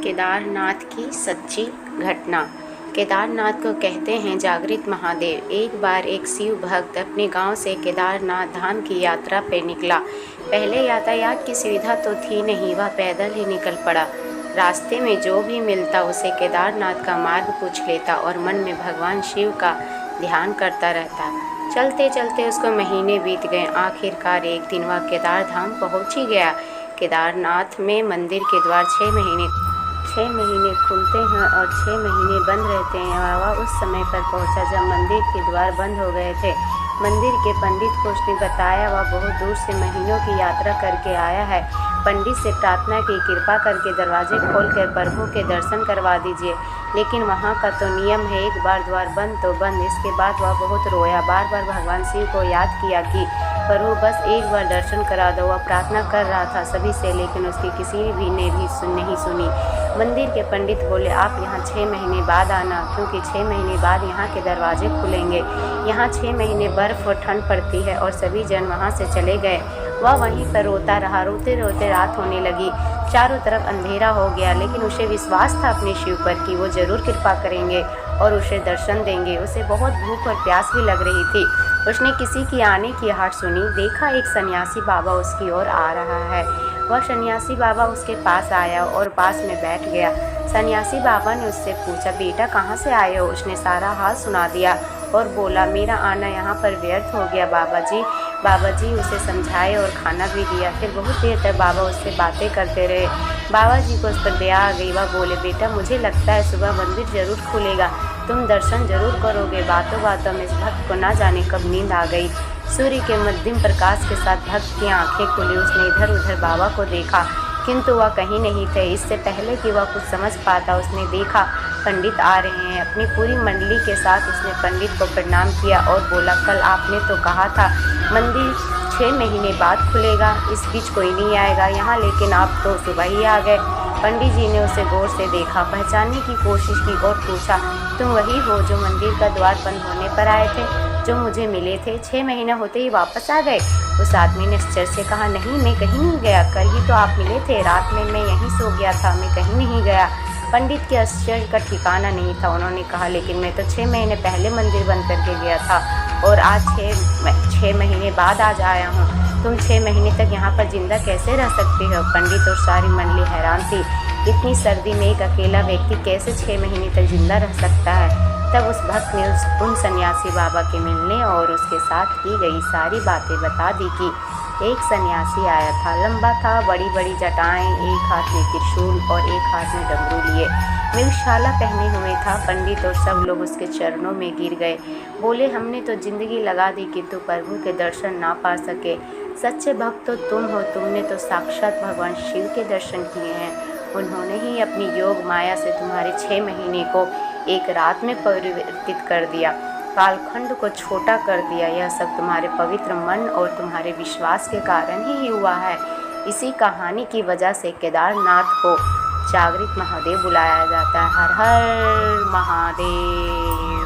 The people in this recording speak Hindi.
केदारनाथ की सच्ची घटना। केदारनाथ को कहते हैं जागृत महादेव। एक बार एक शिव भक्त अपने गांव से केदारनाथ धाम की यात्रा पर निकला। पहले यातायात की सुविधा तो थी नहीं, वह पैदल ही निकल पड़ा। रास्ते में जो भी मिलता उसे केदारनाथ का मार्ग पूछ लेता और मन में भगवान शिव का ध्यान करता रहता। चलते चलते उसको महीने बीत गए। आखिरकार एक दिन वह केदार धाम पहुँच ही गया। केदारनाथ में मंदिर के द्वार 6 महीने खुलते हैं और 6 महीने बंद रहते हैं। वह उस समय पर पहुंचा जब मंदिर के द्वार बंद हो गए थे। मंदिर के पंडित को उसने बताया वह बहुत दूर से महीनों की यात्रा करके आया है। पंडित से प्रार्थना की, कृपा करके दरवाजे खोलकर प्रभु के दर्शन करवा दीजिए। लेकिन वहाँ का तो नियम है, एक बार द्वार बंद तो बंद। इसके बाद वह बहुत रोया, बार बार भगवान शिव को याद किया कि प्रभु बस एक बार दर्शन करा दो। वह प्रार्थना कर रहा था सभी से, लेकिन उसकी किसी भी ने भी नहीं सुनी। मंदिर के पंडित बोले, आप यहाँ 6 महीने बाद आना, क्योंकि 6 महीने बाद यहाँ के दरवाजे खुलेंगे। यहाँ 6 महीने बर्फ और ठंड पड़ती है। और सभी जन वहाँ से चले गए। वह वहीं पर रोता रहा। रोते रोते रात होने लगी। चारों तरफ अंधेरा हो गया, लेकिन उसे विश्वास था अपने शिव पर कि वो जरूर कृपा करेंगे और उसे दर्शन देंगे। उसे बहुत भूख और प्यास भी लग रही थी। उसने किसी की आने की आहट सुनी। देखा एक सन्यासी बाबा उसकी ओर आ रहा है। वह सन्यासी बाबा उसके पास आया और पास में बैठ गया। सन्यासी बाबा ने उससे पूछा, बेटा कहाँ से आए हो? उसने सारा हाल सुना दिया और बोला, मेरा आना यहाँ पर व्यर्थ हो गया बाबा जी। बाबा जी उसे समझाए और खाना भी दिया। फिर बहुत देर तक बाबा उससे बातें करते रहे। बाबा जी को उस पर दया आ गई। वह बोले, बेटा मुझे लगता है सुबह मंदिर जरूर खुलेगा, तुम दर्शन जरूर करोगे। बातों बातों में इस भक्त को ना जाने कब नींद आ गई। सूर्य के मध्यम प्रकाश के साथ भक्त की आंखें खुली। उसने इधर उधर बाबा को देखा, किंतु वह कहीं नहीं थे। इससे पहले कि वह कुछ समझ पाता, उसने देखा पंडित आ रहे हैं। अपनी पूरी मंडली के साथ उसने पंडित को प्रणाम किया और बोला, कल आपने तो कहा था मंदिर 6 महीने बाद खुलेगा, इस बीच कोई नहीं आएगा यहाँ, लेकिन आप तो सुबह ही आ गए। पंडित जी ने उसे गौर से देखा, पहचानने की कोशिश की और पूछा, तुम वही हो जो मंदिर का द्वार बंद होने पर आए थे, जो मुझे मिले थे? 6 महीने होते ही वापस आ गए? उस आदमी ने आश्चर्य से कहा, नहीं मैं कहीं नहीं गया, कल ही तो आप मिले थे। रात में मैं यहीं सो गया था, मैं कहीं नहीं गया। पंडित के आश्चर्य का ठिकाना नहीं था। उन्होंने कहा, लेकिन मैं तो 6 महीने पहले मंदिर बंद करके गया था और आज 6 महीने बाद आज आया हूँ। तुम 6 महीने तक यहाँ पर जिंदा कैसे रह सकते हो? पंडित और सारी मंडली हैरान थी। इतनी सर्दी में एक अकेला व्यक्ति कैसे 6 महीने तक जिंदा रह सकता है? तब उस भक्त ने उन सन्यासी बाबा के मिलने और उसके साथ की गई सारी बातें बता दी कि एक सन्यासी आया था, लंबा था, बड़ी बड़ी जटाएं, एक हाथ में त्रिशूल और एक हाथ में डमरू लिए, मृगशाला पहने हुए था। पंडित और सब लोग उसके चरणों में गिर गए। बोले, हमने तो जिंदगी लगा दी किंतु प्रभु के दर्शन ना पा सके। सच्चे भक्त तो तुम हो, तुमने तो साक्षात भगवान शिव के दर्शन किए हैं। उन्होंने ही अपनी योग माया से तुम्हारे 6 महीने को एक रात में परिवर्तित कर दिया, कालखंड को छोटा कर दिया। यह सब तुम्हारे पवित्र मन और तुम्हारे विश्वास के कारण ही हुआ है। इसी कहानी की वजह से केदारनाथ को जागृत महादेव बुलाया जाता है। हर हर महादेव।